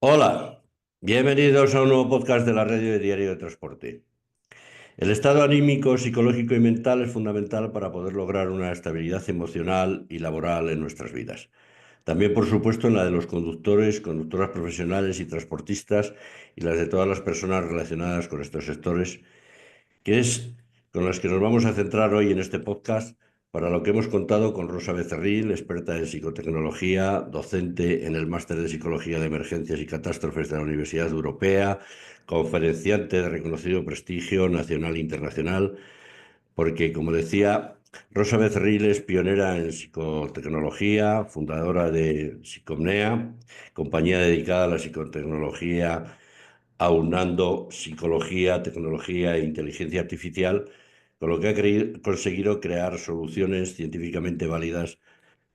Hola, bienvenidos a un nuevo podcast de la Radio de Diario de Transporte. El estado anímico, psicológico y mental es fundamental para poder lograr una estabilidad emocional y laboral en nuestras vidas. También, por supuesto, en la de los conductores, conductoras profesionales y transportistas y las de todas las personas relacionadas con estos sectores, que es con las que nos vamos a centrar hoy en este podcast, para lo que hemos contado con Rosa Becerril, experta en psicotecnología, docente en el Máster de Psicología de Emergencias y Catástrofes de la Universidad Europea, conferenciante de reconocido prestigio nacional e internacional, porque, como decía, Rosa Becerril es pionera en psicotecnología, fundadora de Psicomnea, compañía dedicada a la psicotecnología, aunando psicología, tecnología e inteligencia artificial, con lo que ha conseguido crear soluciones científicamente válidas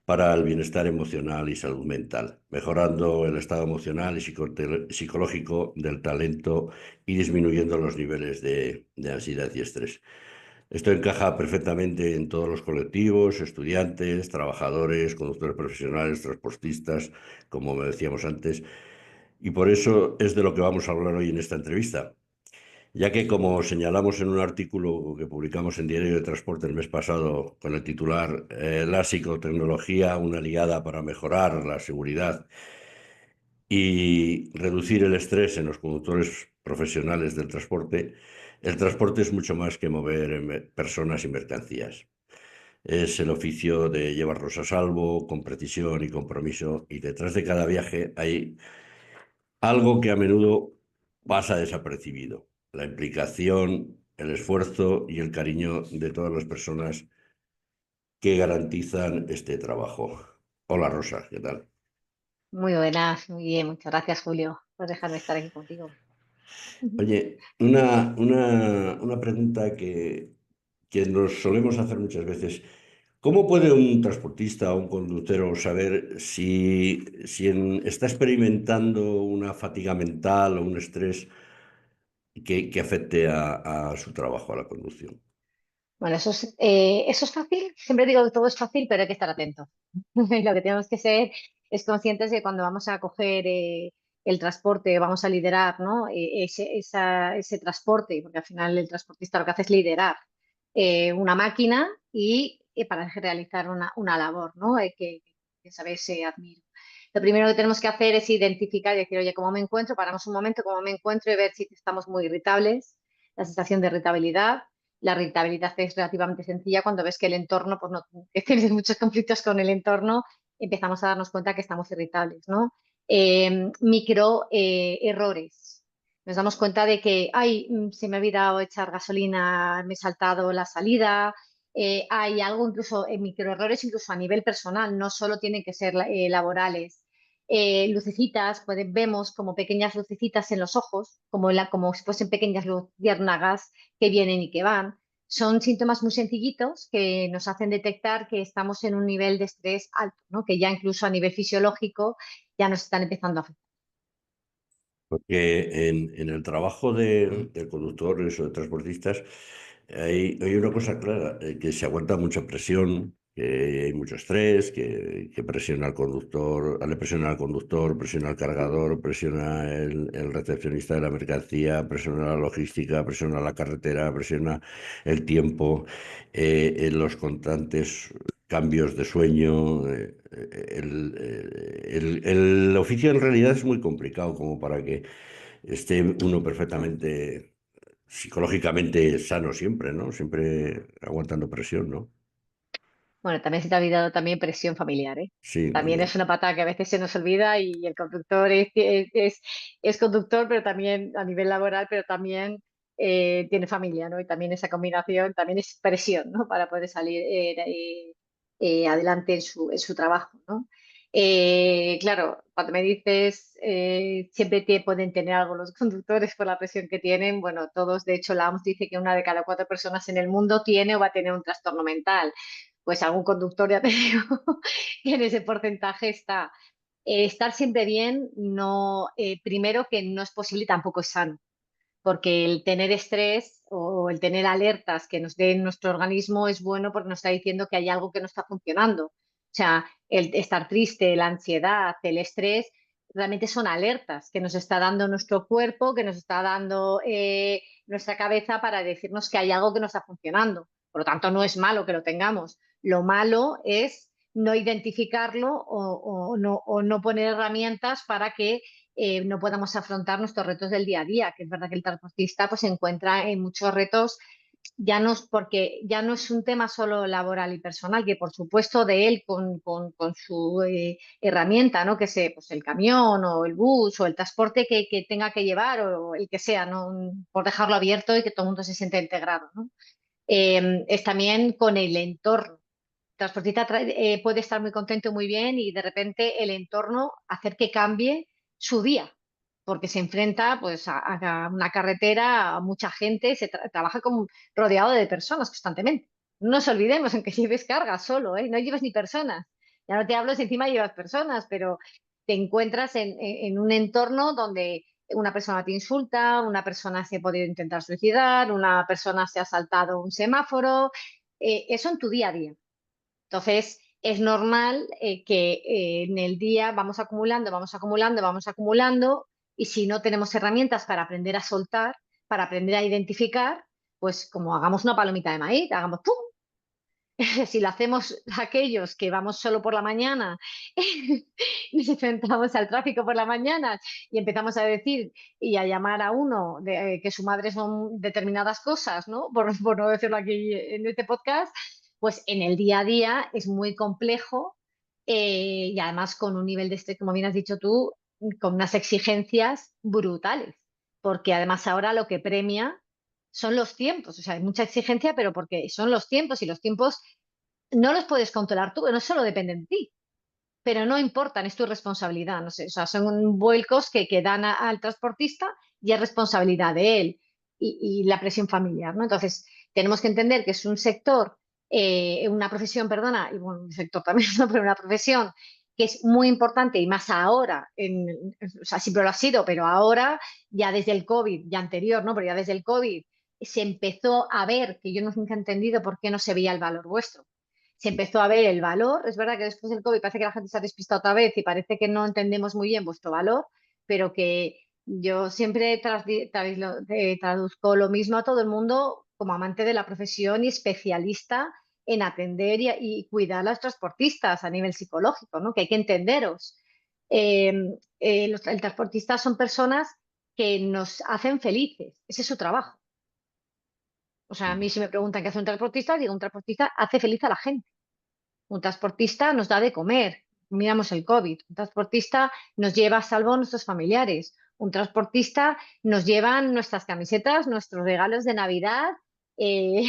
para el bienestar emocional y salud mental, mejorando el estado emocional y psicológico del talento y disminuyendo los niveles de ansiedad y estrés. Esto encaja perfectamente en todos los colectivos: estudiantes, trabajadores, conductores profesionales, transportistas, como me decíamos antes, y por eso es de lo que vamos a hablar hoy en esta entrevista, ya que, como señalamos en un artículo que publicamos en Diario de Transporte el mes pasado con el titular La psicotecnología, una aliada para mejorar la seguridad y reducir el estrés en los conductores profesionales del transporte, el transporte es mucho más que mover personas y mercancías. Es el oficio de llevarlos a salvo, con precisión y compromiso, y detrás de cada viaje hay algo que a menudo pasa desapercibido: la implicación, el esfuerzo y el cariño de todas las personas que garantizan este trabajo. Hola Rosa, ¿qué tal? Muy buenas, muy bien, muchas gracias, Julio, por dejarme estar aquí contigo. Ujú. Oye, una pregunta que nos solemos hacer muchas veces. ¿Cómo puede un transportista o un conductor saber si está experimentando una fatiga mental o un estrés que afecte a su trabajo, a la conducción? Bueno, eso es fácil. Siempre digo que todo es fácil, pero hay que estar atento. Y lo que tenemos que ser es conscientes de que cuando vamos a coger el transporte, vamos a liderar, ¿no? Ese transporte, porque al final el transportista lo que hace es liderar una máquina y para realizar una labor, ¿no? Que sabes, admiro. Lo primero que tenemos que hacer es identificar y decir, oye, ¿cómo me encuentro? Paramos un momento, ¿cómo me encuentro? Y ver si estamos muy irritables, la sensación de irritabilidad. La irritabilidad es relativamente sencilla cuando ves que el entorno, pues no, que tienes muchos conflictos con el entorno, empezamos a darnos cuenta que estamos irritables, ¿no? Micro errores. Nos damos cuenta de que, ay, se me ha olvidado echar gasolina, me he saltado la salida. Hay algo incluso en microerrores, incluso a nivel personal, no solo tienen que ser laborales. Lucecitas, vemos como pequeñas lucecitas en los ojos, como si fuesen pequeñas luciérnagas que vienen y que van. Son síntomas muy sencillitos que nos hacen detectar que estamos en un nivel de estrés alto, ¿no? Que ya incluso a nivel fisiológico ya nos están empezando a afectar. Porque en el trabajo de conductores o de transportistas hay una cosa clara: que se aguanta mucha presión, que hay mucho estrés, que presiona al conductor, le presiona al conductor, presiona al cargador, presiona el recepcionista de la mercancía, presiona la logística, presiona la carretera, presiona el tiempo, en los constantes cambios de sueño. El oficio en realidad es muy complicado como para que esté uno perfectamente psicológicamente sano siempre, ¿no? Siempre aguantando presión, ¿no? Bueno, también se te ha olvidado también presión familiar, ¿eh? Sí, También es también. una pata que a veces se nos olvida y el conductor es conductor, pero también a nivel laboral, pero también tiene familia, ¿no? Y también esa combinación también es presión, ¿no? Para poder salir adelante en su trabajo, ¿no? Claro, cuando me dices siempre pueden tener algo los conductores por la presión que tienen, bueno, todos, de hecho, la OMS dice que una de cada cuatro personas en el mundo tiene o va a tener un trastorno mental. Pues algún conductor, ya te digo, que en ese porcentaje está. Estar siempre bien, no, primero que no es posible y tampoco es sano, porque el tener estrés o el tener alertas que nos den nuestro organismo es bueno porque nos está diciendo que hay algo que no está funcionando. O sea, el estar triste, la ansiedad, el estrés, realmente son alertas que nos está dando nuestro cuerpo, que nos está dando nuestra cabeza para decirnos que hay algo que no está funcionando. Por lo tanto, no es malo que lo tengamos. Lo malo es no identificarlo o no poner herramientas para que no podamos afrontar nuestros retos del día a día, que es verdad que el transportista pues, se encuentra en muchos retos porque ya no es un tema solo laboral y personal, que por supuesto de él con su herramienta, ¿no? Que sea pues el camión o el bus o el transporte que tenga que llevar o el que sea, ¿no? Por dejarlo abierto y que todo el mundo se sienta integrado, ¿no? Es también con el entorno. El transportista puede estar muy contento, muy bien, y de repente el entorno hacer que cambie su día, porque se enfrenta pues, a una carretera, a mucha gente, trabaja como rodeado de personas constantemente. No nos olvidemos en que lleves carga solo, ¿eh? No llevas ni personas. Ya no te hablo si encima llevas personas, pero te encuentras en un entorno donde una persona te insulta, una persona se ha podido intentar suicidar, una persona se ha saltado un semáforo, eso en tu día a día. Entonces, es normal que en el día vamos acumulando, vamos acumulando, vamos acumulando, y si no tenemos herramientas para aprender a soltar, para aprender a identificar, pues como hagamos una palomita de maíz, hagamos ¡pum! Si lo hacemos aquellos que vamos solo por la mañana, nos enfrentamos al tráfico por la mañana y empezamos a decir y a llamar a uno que su madre son determinadas cosas, ¿no? Por no decirlo aquí en este podcast, pues en el día a día es muy complejo y además con un nivel de estrés, como bien has dicho tú, con unas exigencias brutales, porque además ahora lo que premia son los tiempos, o sea, hay mucha exigencia, pero porque son los tiempos y los tiempos no los puedes controlar tú, no solo dependen de ti, pero no importan, es tu responsabilidad, no sé, o sea, son vuelcos que dan al transportista y es responsabilidad de él y la presión familiar, ¿no? Entonces, tenemos que entender que es un sector, una profesión, perdona, y bueno, un sector también, ¿no? Pero una profesión que es muy importante y más ahora, o sea, siempre lo ha sido, pero ahora, ya desde el COVID, ya anterior, ¿no? Pero ya desde el COVID se empezó a ver, que yo nunca he entendido por qué no se veía el valor vuestro, se empezó a ver el valor. Es verdad que después del COVID parece que la gente se ha despistado otra vez y parece que no entendemos muy bien vuestro valor, pero que yo siempre traduzco lo mismo a todo el mundo como amante de la profesión y especialista en atender y cuidar a los transportistas a nivel psicológico, ¿no? Que hay que entenderos. Eh, el transportista son personas que nos hacen felices, ese es su trabajo. O sea, a mí si me preguntan qué hace un transportista, digo, un transportista hace feliz a la gente. Un transportista nos da de comer, miramos el COVID. Un transportista nos lleva a salvo a nuestros familiares. Un transportista nos lleva nuestras camisetas, nuestros regalos de Navidad, eh,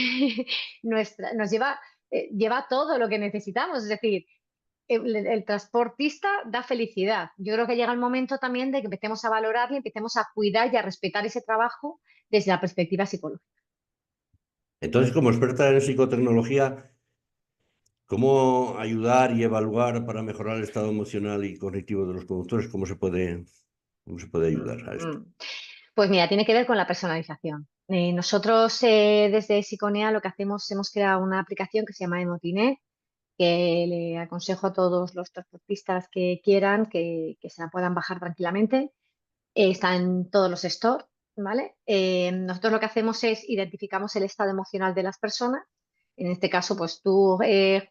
nos lleva todo lo que necesitamos. Es decir, el transportista da felicidad. Yo creo que llega el momento también de que empecemos a valorarle, empecemos a cuidar y a respetar ese trabajo desde la perspectiva psicológica. Entonces, como experta en psicotecnología, ¿cómo ayudar y evaluar para mejorar el estado emocional y cognitivo de los conductores? Cómo se puede ayudar a esto? Mm. Pues mira, tiene que ver con la personalización. Nosotros desde Siconea lo que hacemos, hemos creado una aplicación que se llama Emotinet, que le aconsejo a todos los transportistas que quieran que se la puedan bajar tranquilamente. Está en todos los stores, ¿vale? Nosotros lo que hacemos es identificamos el estado emocional de las personas. En este caso, pues tú,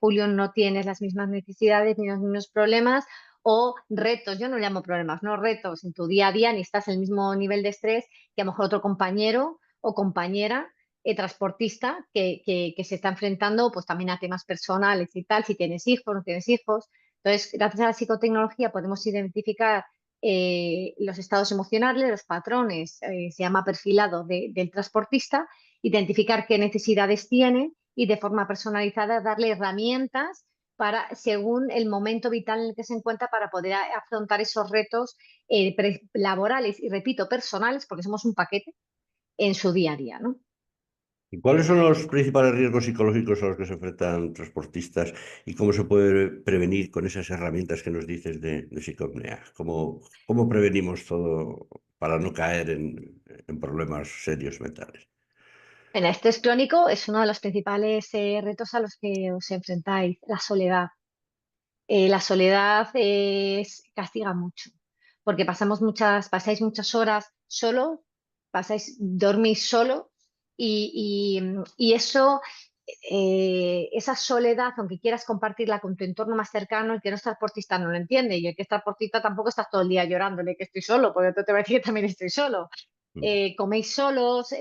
Julio, no tienes las mismas necesidades ni los mismos problemas o retos. Yo no llamo problemas, no retos en tu día a día, ni estás en el mismo nivel de estrés que a lo mejor otro compañero o compañera transportista que se está enfrentando pues también a temas personales y tal, si tienes hijos, no tienes hijos. Entonces, gracias a la psicotecnología podemos identificar los estados emocionales, los patrones, se llama perfilado del transportista, identificar qué necesidades tiene y de forma personalizada darle herramientas para, según el momento vital en el que se encuentra, para poder afrontar esos retos laborales y, repito, personales, porque somos un paquete en su día a día, ¿no? ¿Y cuáles son los principales riesgos psicológicos a los que se enfrentan transportistas y cómo se puede prevenir con esas herramientas que nos dices de psicopnea? ¿Cómo prevenimos todo para no caer en problemas serios mentales? El estrés crónico es uno de los principales retos a los que os enfrentáis, la soledad. La soledad castiga mucho, porque pasáis muchas horas solo, dormís solo y eso, esa soledad, aunque quieras compartirla con tu entorno más cercano, el que no es transportista no lo entiende y el que es transportista tampoco estás todo el día llorándole que estoy solo, porque tú te va a decir que también estoy solo. Mm. Coméis solos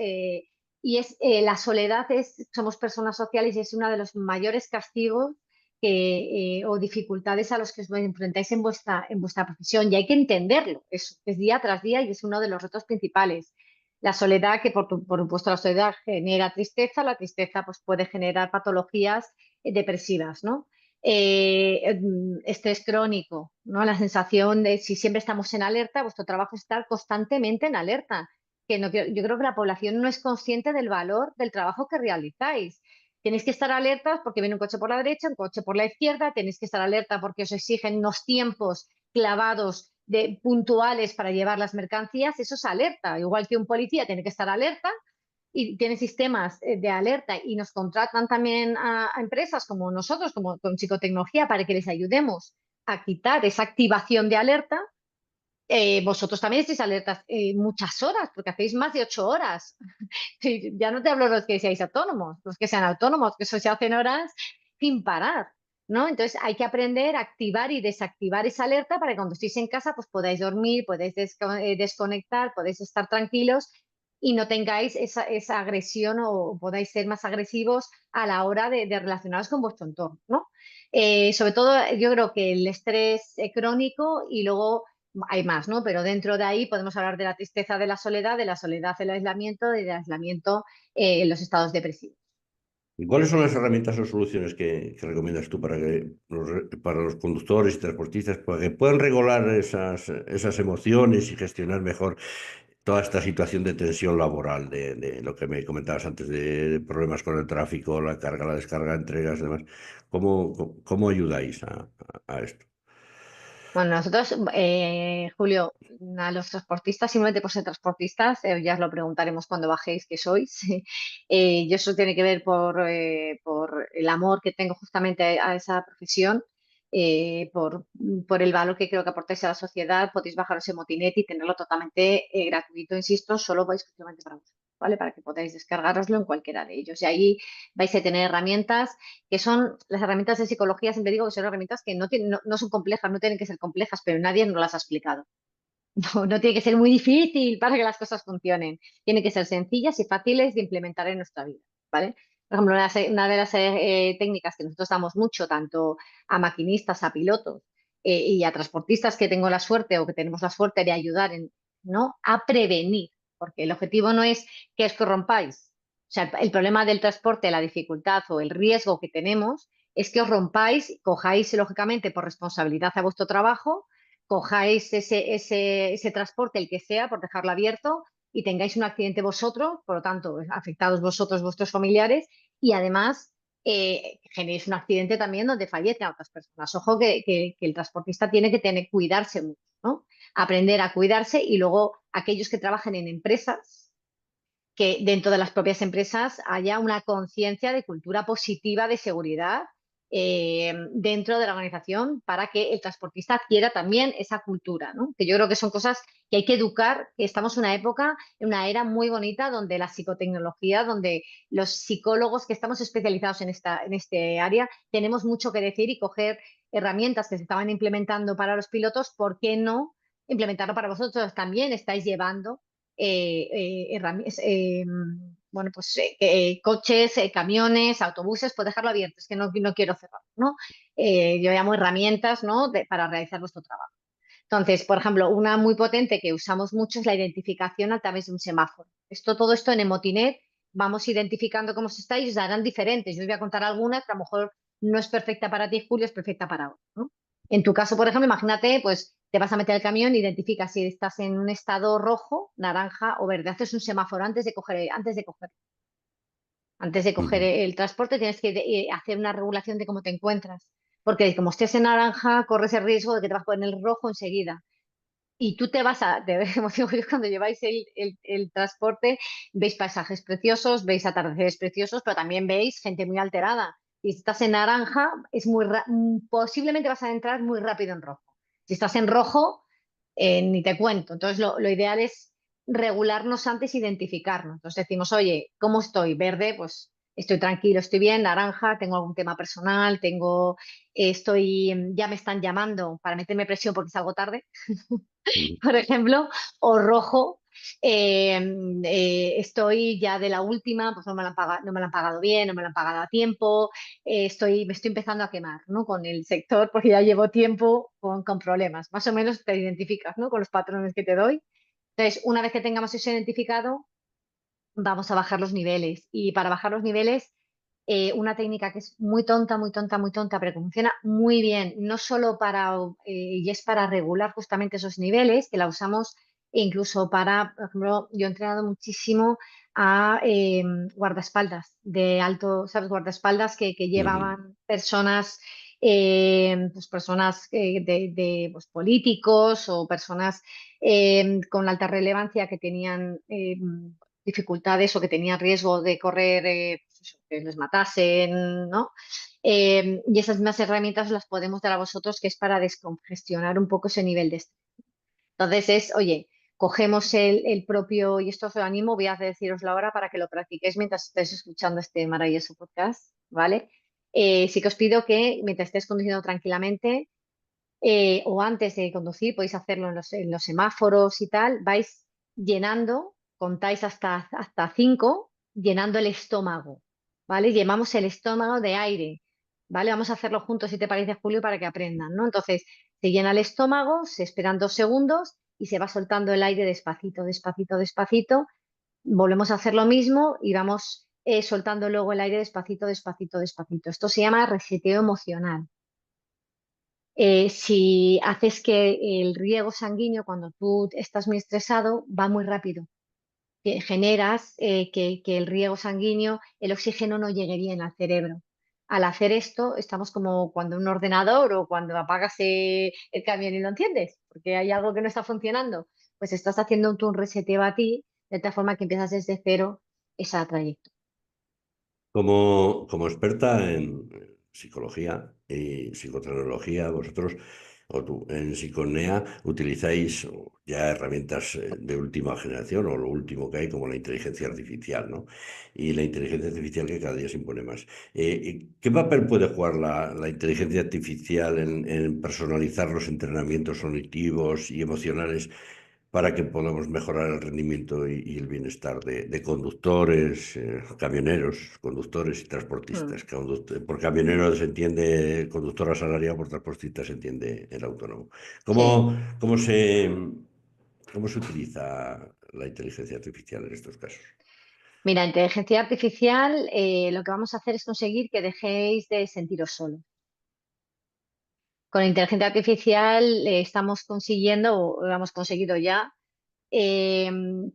y la soledad somos personas sociales y es uno de los mayores castigos o dificultades a los que os enfrentáis en vuestra profesión y hay que entenderlo, es día tras día y es uno de los retos principales. La soledad, que por supuesto la soledad genera tristeza, la tristeza pues, puede generar patologías depresivas, ¿no? Estrés crónico, ¿no? La sensación de si siempre estamos en alerta, vuestro trabajo es estar constantemente en alerta. Yo creo que la población no es consciente del valor del trabajo que realizáis. Tenéis que estar alertas porque viene un coche por la derecha, un coche por la izquierda, tenéis que estar alerta porque os exigen unos tiempos clavados puntuales para llevar las mercancías, eso es alerta. Igual que un policía tiene que estar alerta y tiene sistemas de alerta y nos contratan también a empresas como nosotros, como con psicotecnología, para que les ayudemos a quitar esa activación de alerta. Vosotros también estáis alertas muchas horas, porque hacéis más de 8 horas. Sí, ya no te hablo de los que seáis autónomos, los que sean autónomos, que eso se hacen horas sin parar, ¿no? Entonces hay que aprender a activar y desactivar esa alerta para que cuando estéis en casa pues podáis dormir, podáis desconectar, podéis estar tranquilos y no tengáis esa agresión o podáis ser más agresivos a la hora de relacionaros con vuestro entorno, ¿no? Sobre todo yo creo que el estrés crónico y luego hay más, ¿no? Pero dentro de ahí podemos hablar de la tristeza de la soledad del aislamiento, del aislamiento en los estados depresivos. ¿Y cuáles son las herramientas o soluciones que recomiendas tú para que para los conductores y transportistas para que puedan regular esas emociones y gestionar mejor toda esta situación de tensión laboral, de lo que me comentabas antes, de problemas con el tráfico, la carga, la descarga, entregas y demás? ¿Cómo ayudáis a esto? Bueno, nosotros, Julio, a los transportistas, simplemente por ser transportistas, ya os lo preguntaremos cuando bajéis que sois. Yo eso tiene que ver por el amor que tengo justamente a esa profesión, por el valor que creo que aportáis a la sociedad. Podéis bajaros ese motinete y tenerlo totalmente gratuito, insisto, solo va exclusivamente para vosotros, ¿vale? Para que podáis descargaroslo en cualquiera de ellos. Y ahí vais a tener herramientas que son las herramientas de psicología, siempre digo que son herramientas que no son complejas, no tienen que ser complejas, pero nadie nos las ha explicado. No tiene que ser muy difícil para que las cosas funcionen. Tienen que ser sencillas y fáciles de implementar en nuestra vida, ¿vale? Por ejemplo, una de las técnicas que nosotros damos mucho, tanto a maquinistas, a pilotos y a transportistas que tengo la suerte o que tenemos la suerte de ayudar ¿no? A prevenir, porque el objetivo no es que os corrompáis. O sea, el problema del transporte, la dificultad o el riesgo que tenemos es que os rompáis, cojáis lógicamente por responsabilidad a vuestro trabajo, cojáis ese transporte, el que sea, por dejarlo abierto, y tengáis un accidente vosotros, por lo tanto, afectados vosotros, vuestros familiares, y además generéis un accidente también donde fallecen otras personas. Ojo que el transportista tiene que cuidarse mucho, ¿no? Aprender a cuidarse y luego aquellos que trabajan en empresas, que dentro de las propias empresas haya una conciencia de cultura positiva de seguridad dentro de la organización para que el transportista adquiera también esa cultura, ¿no? Que yo creo que son cosas que hay que educar, que estamos en una época, en una era muy bonita donde la psicotecnología, donde los psicólogos que estamos especializados en este área, tenemos mucho que decir y coger herramientas que se estaban implementando para los pilotos, ¿por qué no implementarlo para vosotros? También estáis llevando bueno, pues coches, camiones, autobuses, pues dejarlo abierto, es que no quiero cerrar, ¿no? Yo llamo herramientas, ¿no? Para realizar vuestro trabajo. Entonces, por ejemplo, una muy potente que usamos mucho es la identificación a través de un semáforo. Todo esto en Emotinet, vamos identificando cómo estáis y os darán diferentes. Yo os voy a contar algunas que a lo mejor no es perfecta para ti, Julio, es perfecta para otro, ¿no? En tu caso, por ejemplo, imagínate, pues te vas a meter al camión, identificas si estás en un estado rojo, naranja o verde. Haces un semáforo antes de coger Ujú. el transporte, tienes que hacer una regulación de cómo te encuentras. Porque como estés en naranja, corres el riesgo de que te vas a poner el rojo enseguida. Y tú como digo yo, cuando lleváis el transporte, veis paisajes preciosos, veis atardeceres preciosos, pero también veis gente muy alterada. Y si estás en naranja, posiblemente vas a entrar muy rápido en rojo. Si estás en rojo, ni te cuento. Entonces, lo ideal es regularnos antes, identificarnos. Entonces decimos, oye, ¿cómo estoy? Verde, pues estoy tranquilo, estoy bien. Naranja, tengo algún tema personal, ya me están llamando para meterme presión porque salgo tarde, Mm. por ejemplo, o rojo, eh, estoy ya de la última, pues no me la han pagado bien, no me la han pagado a tiempo, me estoy empezando a quemar, ¿no? Con el sector porque ya llevo tiempo con problemas. Más o menos te identificas, ¿no? Con los patrones que te doy. Entonces, una vez que tengamos eso identificado, vamos a bajar los niveles. Y para bajar los niveles, una técnica que es muy tonta, muy tonta, muy tonta, pero que funciona muy bien, no solo y es para regular justamente esos niveles, que la usamos incluso para, por ejemplo, yo he entrenado muchísimo a guardaespaldas de alto, ¿sabes? Guardaespaldas que Ujú. llevaban pues personas pues políticos o personas con alta relevancia que tenían dificultades o que tenían riesgo de correr, pues eso, que les matasen, ¿no? Y esas mismas herramientas las podemos dar a vosotros, que es para descongestionar un poco ese nivel de estrés. Entonces oye, cogemos el propio, y esto os lo animo, voy a deciroslo ahora para que lo practiquéis mientras estéis escuchando este maravilloso podcast, ¿vale? Sí que os pido que mientras estéis conduciendo tranquilamente, o antes de conducir, podéis hacerlo en los semáforos y tal, vais llenando, contáis hasta 5, llenando el estómago, ¿vale? Llenamos el estómago de aire, ¿vale? Vamos a hacerlo juntos, si te parece, Julio, para que aprendan, ¿no? Entonces, se llena el estómago, se esperan 2 segundos y se va soltando el aire despacito, despacito, despacito. Volvemos a hacer lo mismo y vamos soltando luego el aire despacito, despacito, despacito. Esto se llama reseteo emocional. Si haces que el riego sanguíneo, cuando tú estás muy estresado, va muy rápido, que generas que el riego sanguíneo, el oxígeno no llegue bien al cerebro. Al hacer esto, estamos como cuando un ordenador o cuando apagas el camión y lo enciendes, porque hay algo que no está funcionando, pues estás haciendo un reseteo a ti, de tal forma que empiezas desde cero esa trayectoria. Como experta en psicología y psicotecnología, vosotros o tú en Psiconea utilizáis ya herramientas de última generación o lo último que hay como la inteligencia artificial, ¿no? Y la inteligencia artificial que cada día se impone más. ¿Qué papel puede jugar la inteligencia artificial en personalizar los entrenamientos cognitivos y emocionales para que podamos mejorar el rendimiento y el bienestar de conductores, camioneros, conductores y transportistas? Mm. Por camionero se entiende conductor asalariado, por transportista se entiende el autónomo. Sí. ¿Cómo, cómo se, cómo se utiliza la inteligencia artificial en estos casos? Mira, inteligencia artificial, lo que vamos a hacer es conseguir que dejéis de sentiros solos. Con inteligencia artificial estamos consiguiendo, o lo hemos conseguido ya, eh,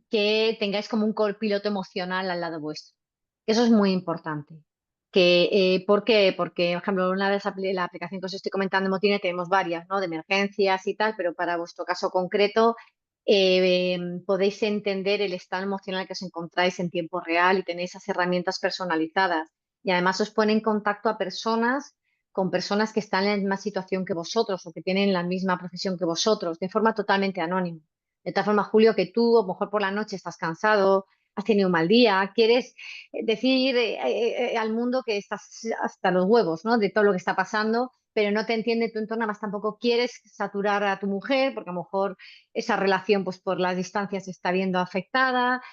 que tengáis como un copiloto emocional al lado vuestro. Eso es muy importante. ¿Por qué? Porque, por ejemplo, la aplicación que os estoy comentando, Motine, tenemos varias, ¿no? De emergencias y tal, pero para vuestro caso concreto, podéis entender el estado emocional que os encontráis en tiempo real y tenéis esas herramientas personalizadas. Y además os pone en contacto a personas con personas que están en la misma situación que vosotros o que tienen la misma profesión que vosotros, de forma totalmente anónima. De tal forma, Julio, que tú a lo mejor por la noche estás cansado, has tenido un mal día, quieres decir al mundo que estás hasta los huevos, ¿no? De todo lo que está pasando, pero no te entiende tu entorno, más tampoco quieres saturar a tu mujer, porque a lo mejor esa relación, pues por las distancias, se está viendo afectada.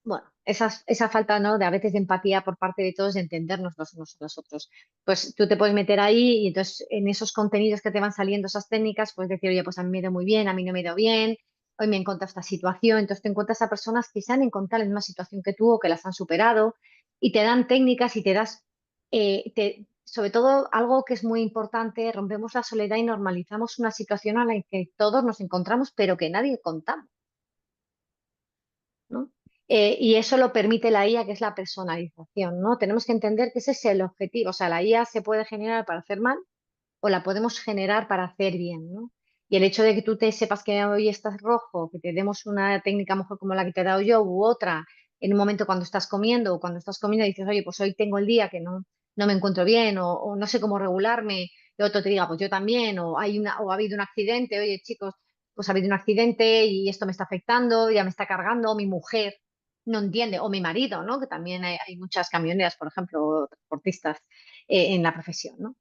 Bueno, esa falta, ¿no? De a veces de empatía por parte de todos, de entendernos los unos a los otros. Pues tú te puedes meter ahí y entonces en esos contenidos que te van saliendo, esas técnicas, puedes decir, oye, pues a mí me ha ido muy bien, a mí no me ha ido bien, hoy me he encontrado esta situación. Entonces te encuentras a personas que se han encontrado en la misma situación que tú o que las han superado y te dan técnicas y te das, sobre todo algo que es muy importante, rompemos la soledad y normalizamos una situación a la que todos nos encontramos, pero que nadie contamos, ¿no? Y eso lo permite la IA, que es la personalización, ¿no? Tenemos que entender que ese es el objetivo. O sea, la IA se puede generar para hacer mal o la podemos generar para hacer bien, ¿no? Y el hecho de que tú te sepas que hoy estás rojo, que te demos una técnica mejor como la que te he dado yo u otra en un momento cuando estás comiendo o cuando estás comiendo y dices, oye, pues hoy tengo el día que no me encuentro bien o no sé cómo regularme, y otro te diga, pues yo también, o ha habido un accidente, oye, chicos. pues ha habido un accidente y esto me está afectando, ya me está cargando, o mi mujer no entiende, o mi marido, ¿no? Que también hay muchas camioneras, por ejemplo, o transportistas en la profesión, ¿no?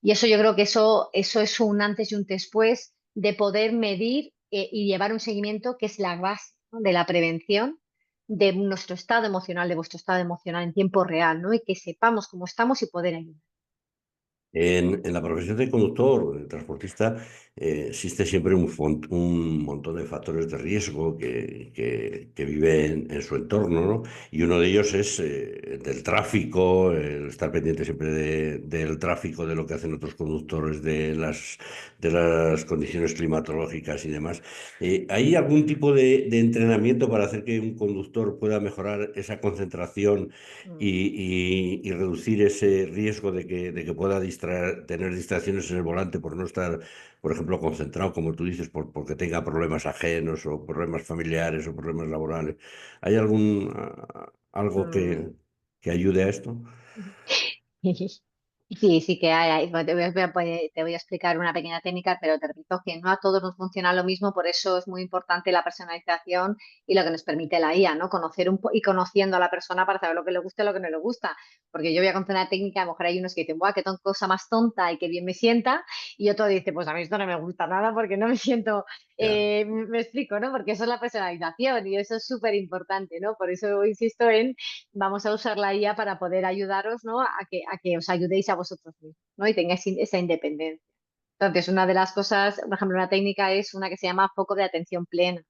Y eso yo creo que eso es un antes y un después de poder medir y llevar un seguimiento que es la base, ¿no? De la prevención de nuestro estado emocional, de vuestro estado emocional en tiempo real, ¿no? Y que sepamos cómo estamos y poder ayudar. En la profesión de conductor, de transportista, existe siempre un montón de factores de riesgo que viven en su entorno, ¿no? Y uno de ellos es del tráfico, el estar pendiente siempre del tráfico, de lo que hacen otros conductores, de las condiciones climatológicas y demás. ¿Hay algún tipo de entrenamiento para hacer que un conductor pueda mejorar esa concentración Mm, y reducir ese riesgo de que pueda tener distracciones en el volante por no estar, por ejemplo, concentrado, como tú dices, porque tenga problemas ajenos o problemas familiares o problemas laborales? ¿Hay algo mm. que ayude a esto? Sí, sí que hay. Bueno, te voy a explicar una pequeña técnica, pero te repito que no a todos nos funciona lo mismo, por eso es muy importante la personalización y lo que nos permite la IA, ¿no? Conocer y conociendo a la persona para saber lo que le gusta y lo que no le gusta. Porque yo voy a contar una técnica, a lo mejor hay unos que dicen, ¡buah, qué cosa más tonta y qué bien me sienta! Y otro dice, pues a mí esto no me gusta nada porque no me siento, Ya. me explico, ¿no? Porque eso es la personalización y eso es súper importante, ¿no? Por eso insisto en vamos a usar la IA para poder ayudaros, ¿no? A que os ayudéis a vosotros mismos, ¿no? Y tengáis esa independencia. Entonces, una de las cosas, por ejemplo, una técnica es una que se llama foco de atención plena,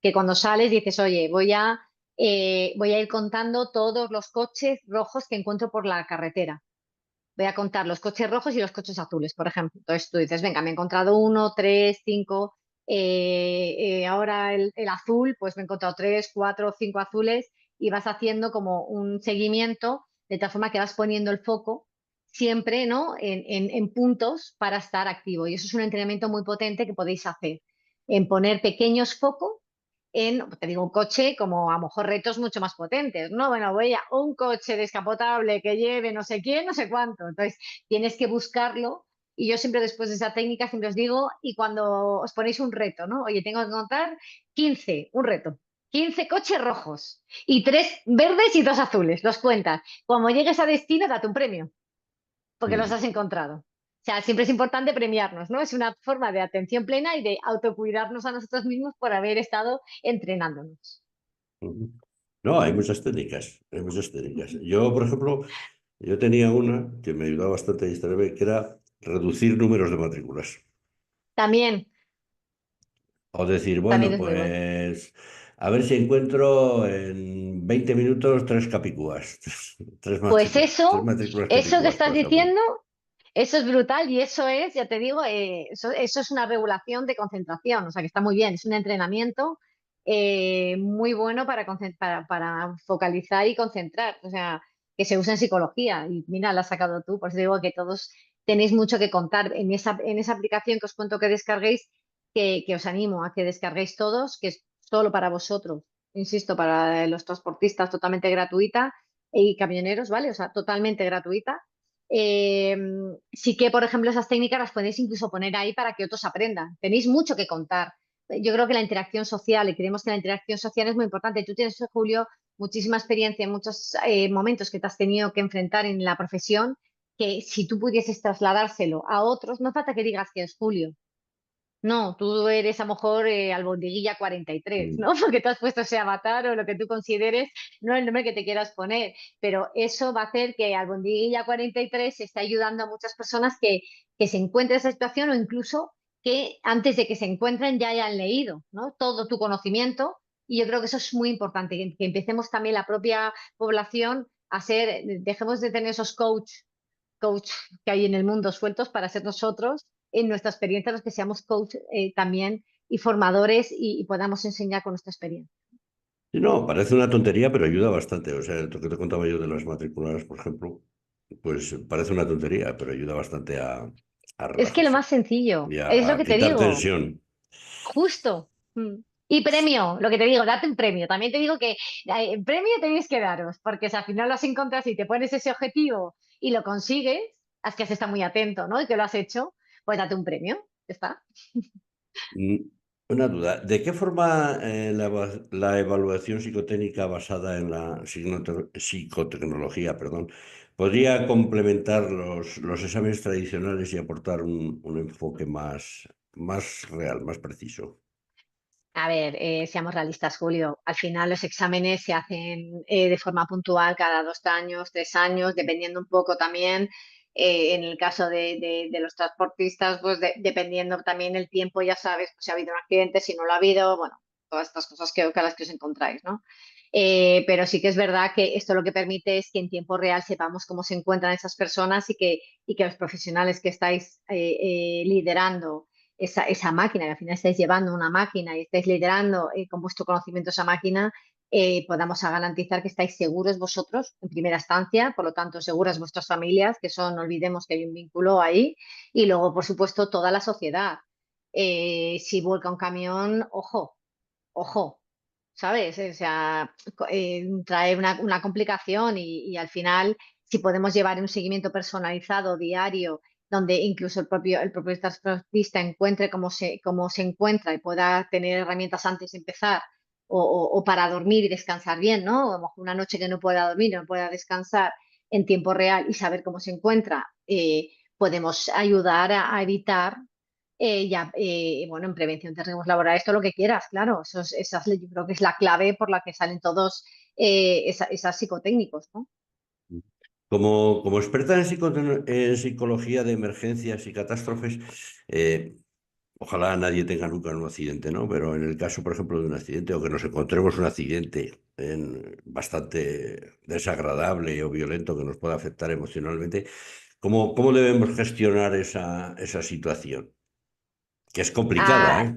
que cuando sales dices, oye, voy a ir contando todos los coches rojos que encuentro por la carretera. Voy a contar los coches rojos y los coches azules, por ejemplo. Entonces tú dices, venga, me he encontrado uno, tres, cinco, ahora el azul, pues me he encontrado tres, cuatro, cinco azules y vas haciendo como un seguimiento de tal forma que vas poniendo el foco siempre, ¿no? En puntos para estar activo. Y eso es un entrenamiento muy potente que podéis hacer, en poner pequeños focos te digo, un coche como a lo mejor retos mucho más potentes, ¿no? Bueno, voy a un coche descapotable que lleve no sé quién, no sé cuánto. Entonces, tienes que buscarlo. Y yo siempre después de esa técnica siempre os digo, y cuando os ponéis un reto, ¿no? Oye, tengo que contar 15, un reto. 15 coches rojos y 3 verdes y 2 azules, los cuentas. Cuando llegues a destino, date un premio porque los Mm. has encontrado. O sea, siempre es importante premiarnos, ¿no? Es una forma de atención plena y de autocuidarnos a nosotros mismos por haber estado entrenándonos. Ujú. No, hay muchas técnicas, hay muchas técnicas. Yo, por ejemplo, yo tenía una que me ayudaba bastante a distraerme, que era reducir números de matrículas. También, O decir, también bueno, es muy bueno. pues a ver si encuentro en 20 minutos tres capicúas, tres Pues tres matrículas eso que capicúas, por estás ejemplo. diciendo, eso es brutal y eso es, ya te digo, eso es una regulación de concentración, o sea que está muy bien, es un entrenamiento muy bueno para focalizar y concentrar, o sea, que se usa en psicología y mira, la has sacado tú, por eso digo que todos tenéis mucho que contar en esa aplicación que os cuento que descarguéis, que os animo a que descarguéis todos, que es solo para vosotros, insisto, para los transportistas totalmente gratuita y camioneros, ¿vale? O sea, totalmente gratuita. Eh, sí que, por ejemplo, esas técnicas las podéis incluso poner ahí para que otros aprendan. Tenéis mucho que contar. Yo creo que la interacción social, y creemos que la interacción social es muy importante. Tú tienes, Julio, muchísima experiencia en muchos momentos que te has tenido que enfrentar en la profesión, que si tú pudieses trasladárselo a otros, no falta que digas que es Julio. No, tú eres a lo mejor Albondiguilla 43, Mm. ¿no? Porque te has puesto ese avatar o lo que tú consideres, no el nombre que te quieras poner, pero eso va a hacer que Albondiguilla 43 esté ayudando a muchas personas que se encuentren en esa situación o incluso que antes de que se encuentren ya hayan leído, ¿no? Todo tu conocimiento y yo creo que eso es muy importante, que empecemos también la propia población a ser, dejemos de tener esos coach que hay en el mundo sueltos para ser nosotros, en nuestra experiencia, los que seamos coach también y formadores y podamos enseñar con nuestra experiencia. Sí, no, parece una tontería, pero ayuda bastante. O sea, lo que te contaba yo de las matrículas, por ejemplo, pues parece una tontería, pero ayuda bastante a Es que lo relajarse más sencillo, y es lo a que te quitar digo, tensión. justo. Y premio, lo que te digo, date un premio. También te digo que premio tenéis que daros, porque si al final lo has encontrado y te pones ese objetivo y lo consigues, es que has estado muy atento, ¿no? Y que lo has hecho, pues date un premio. Ya está. Mm. Una duda, ¿de qué forma la evaluación psicotécnica basada en la psicotecnología, perdón, podría complementar los exámenes tradicionales y aportar un enfoque más real, más preciso? A ver, seamos realistas, Julio. Al final los exámenes se hacen de forma puntual cada 2 años, 3 años, dependiendo un poco también, en el caso de los transportistas, pues dependiendo también el tiempo, ya sabes, pues, si ha habido un accidente, si no lo ha habido, bueno, todas estas cosas que a las que os encontráis, ¿no? Pero sí que es verdad que esto lo que permite es que en tiempo real sepamos cómo se encuentran esas personas y que los profesionales que estáis liderando esa máquina, que al final estáis llevando una máquina y estáis liderando con vuestro conocimiento esa máquina, podamos garantizar que estáis seguros vosotros en primera instancia, por lo tanto, seguras vuestras familias, que son, no olvidemos que hay un vínculo ahí, y luego, por supuesto, toda la sociedad. Si vuelca un camión, ojo, ojo, ¿sabes? O sea, trae una complicación y al final, si podemos llevar un seguimiento personalizado diario, donde incluso el propio transportista encuentre cómo se encuentra y pueda tener herramientas antes de empezar o para dormir y descansar bien, ¿no? O a lo mejor una noche que no pueda dormir, no pueda descansar en tiempo real y saber cómo se encuentra, podemos ayudar a evitar bueno, en prevención de riesgos laborales, todo lo que quieras, claro. Yo creo que es la clave por la que salen todos esas psicotécnicos, ¿no? Como experta en psicología de emergencias y catástrofes, eh, ojalá nadie tenga nunca un accidente, ¿no? Pero en el caso, por ejemplo, de un accidente o que nos encontremos un accidente bastante desagradable o violento que nos pueda afectar emocionalmente, ¿cómo debemos gestionar esa situación? Que es complicada, ¿A ¿eh?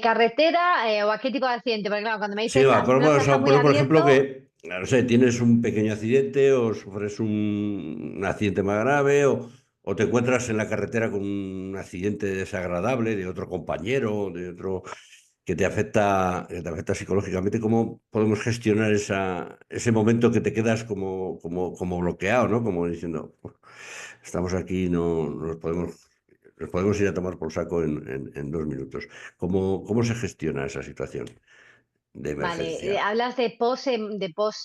carretera o a qué tipo de accidente? Porque claro, cuando me Sí, dices va, a una vamos plaza a muy poner, por ejemplo, abierto, que, no sé, tienes un pequeño accidente o sufres un accidente más grave o te encuentras en la carretera con un accidente desagradable de otro compañero, de otro que te afecta psicológicamente. ¿Cómo podemos gestionar ese momento que te quedas como bloqueado, ¿no? Como diciendo, "Uf, estamos aquí, no nos podemos ir a tomar por saco en 2 minutos". ¿Cómo se gestiona esa situación de vale, emergencia? hablas de post,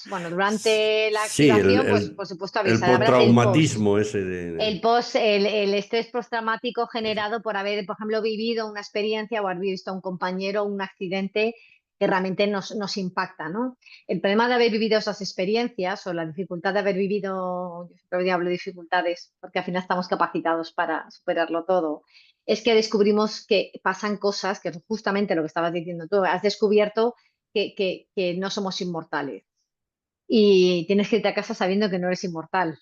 bueno, durante la Sí, el, activación, pues el, por supuesto el avisar, hablas del post. postraumatismo ese El estrés postraumático eso. generado por haber, por ejemplo, vivido una experiencia o haber visto a un compañero un accidente que realmente nos impacta, ¿no? El problema de haber vivido esas experiencias o la dificultad de haber vivido, yo siempre hablo de dificultades, porque al final estamos capacitados para superarlo todo, es que descubrimos que pasan cosas, que es justamente lo que estabas diciendo tú, has descubierto que no somos inmortales y tienes que irte a casa sabiendo que no eres inmortal.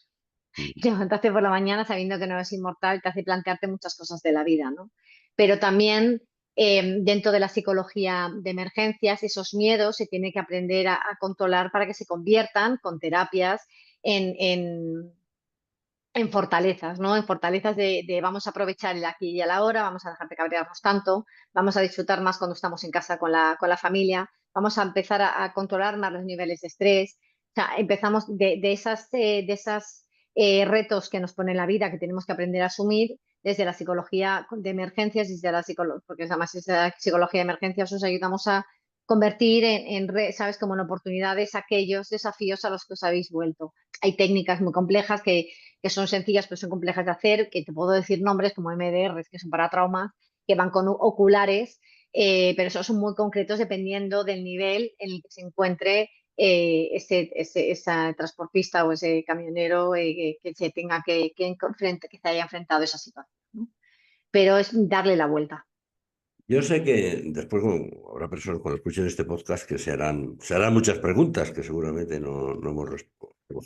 Levantarte por la mañana sabiendo que no eres inmortal te hace plantearte muchas cosas de la vida, ¿no? Pero también dentro de la psicología de emergencias, esos miedos se tiene que aprender a controlar para que se conviertan con terapias en, en- en fortalezas, ¿no? En fortalezas de vamos a aprovechar el aquí y el ahora, vamos a dejar de cabrearnos tanto, vamos a disfrutar más cuando estamos en casa con la familia, vamos a empezar a controlar más los niveles de estrés. O sea, empezamos de esas retos que nos pone la vida, que tenemos que aprender a asumir desde la psicología de emergencias, porque además desde la psicología de emergencias os ayudamos a convertir ¿sabes? Como en oportunidades aquellos desafíos a los que os habéis vuelto. Hay técnicas muy complejas que son sencillas pero son complejas de hacer, que te puedo decir nombres como MDRs, que son para traumas, que van con oculares, pero esos son muy concretos dependiendo del nivel en el que se encuentre ese transportista o ese camionero que se tenga que se haya enfrentado a esa situación, ¿no? Pero es darle la vuelta. Yo sé que después habrá personas cuando escuchen este podcast que se harán muchas preguntas que seguramente a lo mejor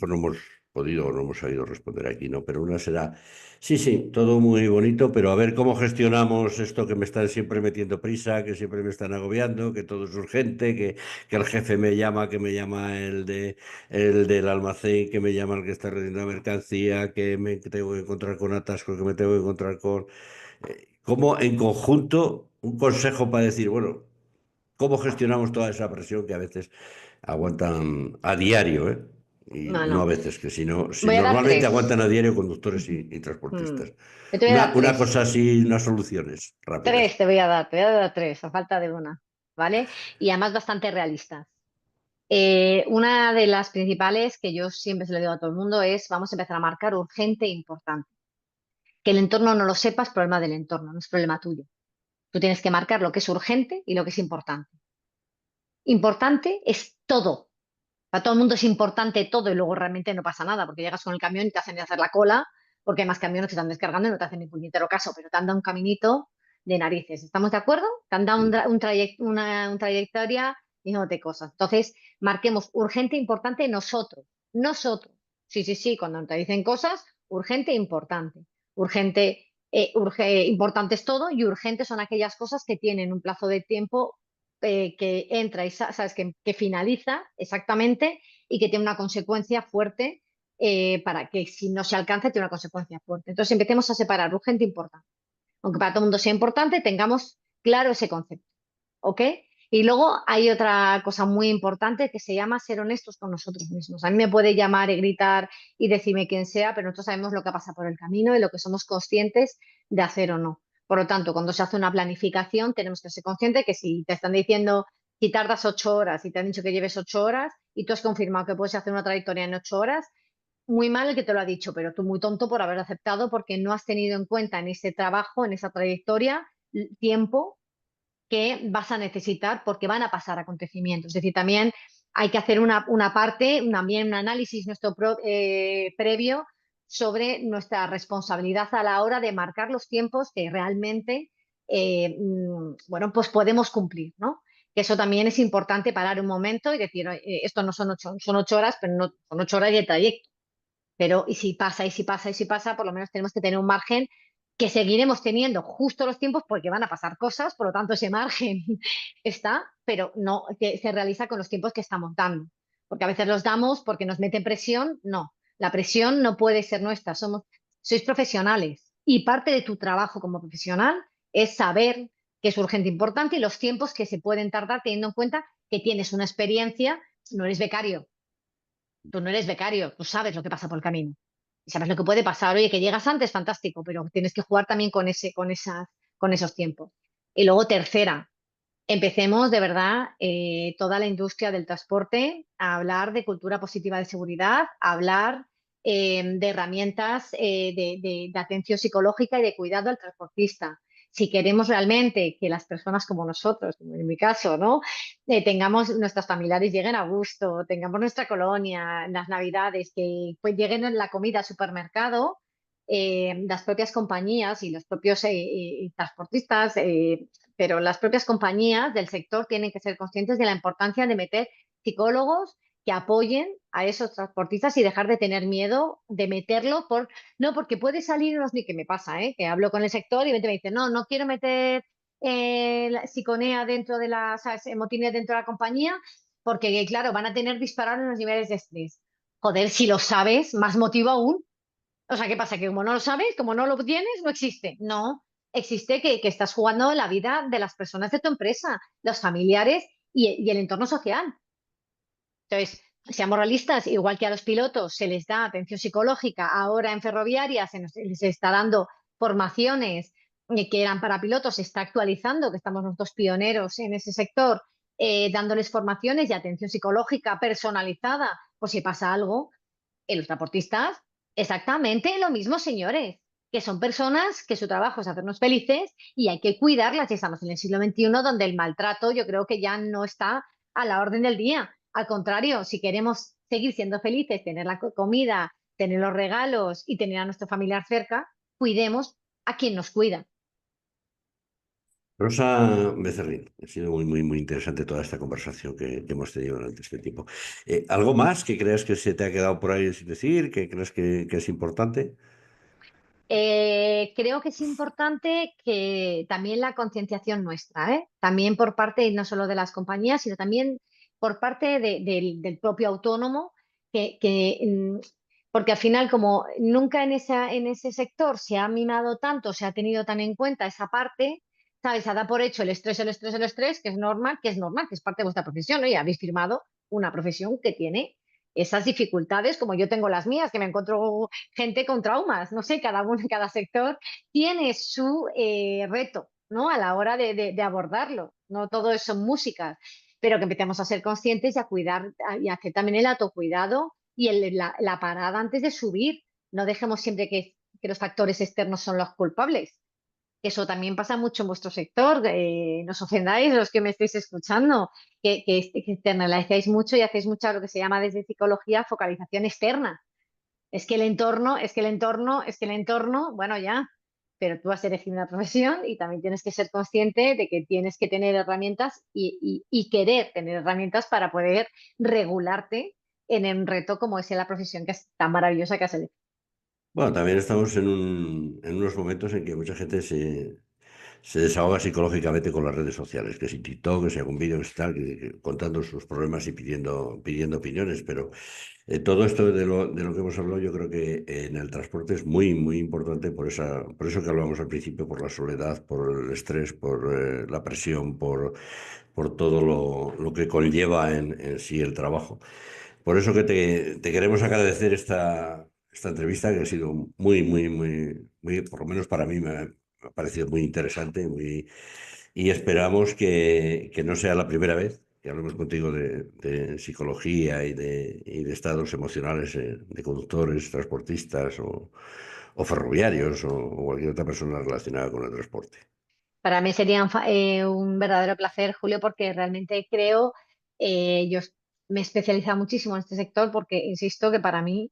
no hemos podido o no hemos sabido responder aquí, ¿no? Pero una será, sí, sí, todo muy bonito, pero a ver cómo gestionamos esto que me están siempre metiendo prisa, que siempre me están agobiando, que todo es urgente, que el jefe me llama, que me llama el del almacén, que me llama el que está rendiendo la mercancía, que tengo que encontrar con atasco, que me tengo que encontrar con cómo en conjunto, un consejo para decir, bueno, cómo gestionamos toda esa presión que a veces aguantan a diario, ¿eh? Y No, no a no. veces, que si Voy a dar normalmente tres. aguantan a diario conductores y Mm. transportistas. Yo te voy a dar Una tres. cosa así, unas soluciones rápidas. Tres te voy a dar tres, a falta de una, ¿vale? Y además bastante realistas. Una de las principales que yo siempre se lo digo a todo el mundo es, vamos a empezar a marcar urgente e importante. Que el entorno no lo sepas, problema del entorno, no es problema tuyo. Tú tienes que marcar lo que es urgente y lo que es importante. Importante es todo. Para todo el mundo es importante todo y luego realmente no pasa nada porque llegas con el camión y te hacen hacer la cola porque hay más camiones que están descargando y no te hacen ni puñetero caso, pero te han dado un caminito de narices. ¿Estamos de acuerdo? Te han dado una trayectoria diciéndote cosas. Entonces, marquemos urgente e importante nosotros. Nosotros. Sí, sí, sí, cuando te dicen cosas, urgente e importante. Urgente, importante es todo y urgente son aquellas cosas que tienen un plazo de tiempo que entra y sabes que finaliza exactamente y que tiene una consecuencia fuerte para que si no se alcanza tiene una consecuencia fuerte. Entonces empecemos a separar urgente e importante. Aunque para todo el mundo sea importante, tengamos claro ese concepto. ¿Ok? Y luego hay otra cosa muy importante que se llama ser honestos con nosotros mismos. A mí me puede llamar y gritar y decirme quién sea, pero nosotros sabemos lo que pasa por el camino y lo que somos conscientes de hacer o no. Por lo tanto, cuando se hace una planificación, tenemos que ser conscientes que si te están diciendo si tardas 8 horas y te han dicho que lleves 8 horas y tú has confirmado que puedes hacer una trayectoria en 8 horas, muy mal el que te lo ha dicho, pero tú muy tonto por haber aceptado porque no has tenido en cuenta en ese trabajo, en esa trayectoria, tiempo que vas a necesitar porque van a pasar acontecimientos. Es decir, también hay que hacer una parte, también un análisis nuestro previo sobre nuestra responsabilidad a la hora de marcar los tiempos que realmente, bueno, pues podemos cumplir, ¿no? Que eso también es importante parar un momento y decir, esto no son 8 horas, pero no son 8 horas de trayecto. Pero y si pasa, y si pasa, y si pasa, por lo menos tenemos que tener un margen que seguiremos teniendo justo los tiempos porque van a pasar cosas, por lo tanto ese margen está, pero no que se realiza con los tiempos que estamos dando. Porque a veces los damos porque nos meten presión, no. La presión no puede ser nuestra, sois profesionales y parte de tu trabajo como profesional es saber que es urgente e importante y los tiempos que se pueden tardar teniendo en cuenta que tienes una experiencia, no eres becario, tú no eres becario, tú sabes lo que pasa por el camino. Y sabes lo que puede pasar. Oye, que llegas antes, fantástico, pero tienes que jugar también con esos tiempos. Y luego, tercera, empecemos de verdad toda la industria del transporte a hablar de cultura positiva de seguridad, a hablar de herramientas de atención psicológica y de cuidado al transportista. Si queremos realmente que las personas como nosotros, como en mi caso, ¿no? Tengamos nuestros familiares lleguen a gusto, tengamos nuestra colonia, en las navidades, que pues, lleguen en la comida al supermercado, las propias compañías y los propios transportistas pero las propias compañías del sector tienen que ser conscientes de la importancia de meter psicólogos que apoyen a esos transportistas y dejar de tener miedo de meterlo no, porque puede salir unos ni que me pasa, que hablo con el sector y me dicen, no, no quiero meter la psiconea dentro de la, ¿sabes? Motines dentro de la compañía, porque claro, van a tener disparados los niveles de estrés. Joder, si lo sabes, más motivo aún. O sea, ¿qué pasa? Que como no lo sabes, como no lo tienes, no existe. No, existe que estás jugando la vida de las personas de tu empresa, los familiares y el entorno social. Entonces, seamos realistas, igual que a los pilotos se les da atención psicológica, ahora en ferroviarias se les está dando formaciones que eran para pilotos, se está actualizando, que estamos nosotros pioneros en ese sector, dándoles formaciones y atención psicológica personalizada, por si pasa algo. En los transportistas, exactamente lo mismo, señores, que son personas que su trabajo es hacernos felices y hay que cuidarlas. Y estamos en el siglo XXI donde el maltrato yo creo que ya no está a la orden del día. Al contrario, si queremos seguir siendo felices, tener la comida, tener los regalos y tener a nuestro familiar cerca, cuidemos a quien nos cuida. Rosa Becerril, ha sido muy, muy, muy interesante toda esta conversación que hemos tenido durante este tiempo. ¿Algo más que creas que se te ha quedado por ahí sin decir, que crees que es importante? Creo que es importante que también la concienciación nuestra, también por parte no solo de las compañías, sino también por parte del propio autónomo, porque al final como nunca en ese sector se ha mimado tanto, se ha tenido tan en cuenta esa parte, ¿sabes? Se da por hecho el estrés, el estrés, el estrés, que es normal, que es normal, que es parte de vuestra profesión, ¿no? Y habéis firmado una profesión que tiene esas dificultades, como yo tengo las mías, que me encuentro gente con traumas, no sé, cada uno, cada sector tiene su reto, ¿no? A la hora de abordarlo. No todo es son músicas, pero que empecemos a ser conscientes y a cuidar y a hacer también el autocuidado y la parada antes de subir. No dejemos siempre que los factores externos son los culpables. Eso también pasa mucho en vuestro sector. No os ofendáis los que me estáis escuchando, que externalizáis mucho y hacéis mucha lo que se llama desde psicología focalización externa. Es que el entorno, es que el entorno, es que el entorno, bueno, ya, pero tú has elegido una profesión y también tienes que ser consciente de que tienes que tener herramientas y querer tener herramientas para poder regularte en un reto como es la profesión que es tan maravillosa que has elegido. Bueno, también estamos en unos momentos en que mucha gente se desahoga psicológicamente con las redes sociales, que si TikTok, que si algún vídeo, que si tal, contando sus problemas y pidiendo opiniones, pero todo esto de lo que hemos hablado, yo creo que en el transporte es muy, muy importante por eso que hablábamos al principio, por la soledad, por el estrés, por la presión, por todo lo que conlleva en sí el trabajo. Por eso que te queremos agradecer esta entrevista, que ha sido muy, muy, muy, muy, por lo menos para mí me ha parecido muy interesante, y esperamos que no sea la primera vez que hablemos contigo de psicología y de estados emocionales de conductores, transportistas o ferroviarios o cualquier otra persona relacionada con el transporte. Para mí sería un verdadero placer, Julio, porque realmente creo, yo me he especializado muchísimo en este sector porque insisto que para mí,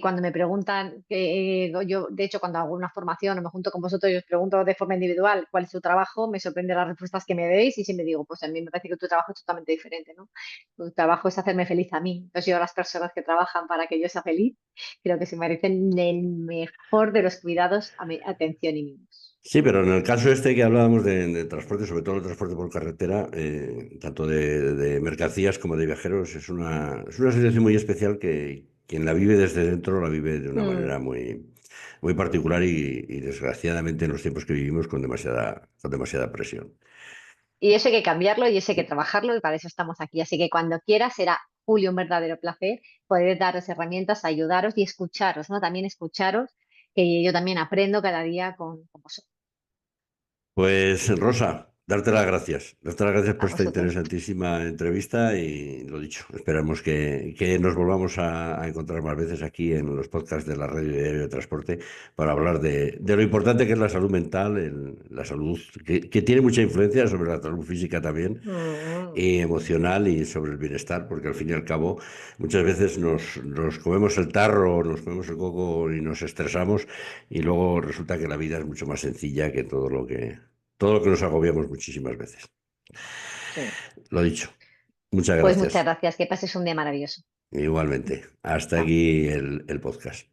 cuando me preguntan, yo de hecho cuando hago una formación o me junto con vosotros y os pregunto de forma individual cuál es tu trabajo, me sorprende las respuestas que me deis y siempre digo, pues a mí me parece que tu trabajo es totalmente diferente, ¿no? Tu trabajo es hacerme feliz a mí. Entonces yo a las personas que trabajan para que yo sea feliz, creo que se merecen el mejor de los cuidados, atención y mimos. Sí, pero en el caso este que hablábamos de transporte, sobre todo el transporte por carretera, tanto de mercancías como de viajeros, es una situación muy especial que quien la vive desde dentro la vive de una Mm. manera muy, muy particular y desgraciadamente en los tiempos que vivimos con demasiada presión. Y eso hay que cambiarlo y eso hay que trabajarlo y para eso estamos aquí. Así que cuando quieras será, Julio, un verdadero placer poder daros herramientas, ayudaros y escucharos, ¿no? También escucharos, que yo también aprendo cada día con vosotros, Pues Rosa, darte las gracias a por esta vosotros. interesantísima entrevista y lo dicho, esperamos que nos volvamos a encontrar más veces aquí en los podcasts de la Radio Diario de Transporte para hablar de lo importante que es la salud mental, la salud que tiene mucha influencia sobre la salud física también Mm. y emocional y sobre el bienestar, porque al fin y al cabo muchas veces nos comemos el tarro, nos comemos el coco y nos estresamos y luego resulta que la vida es mucho más sencilla que todo lo que nos agobiamos muchísimas veces. Sí. Lo dicho, muchas Pues muchas gracias. gracias, que pases un día maravilloso. Igualmente, hasta aquí el podcast.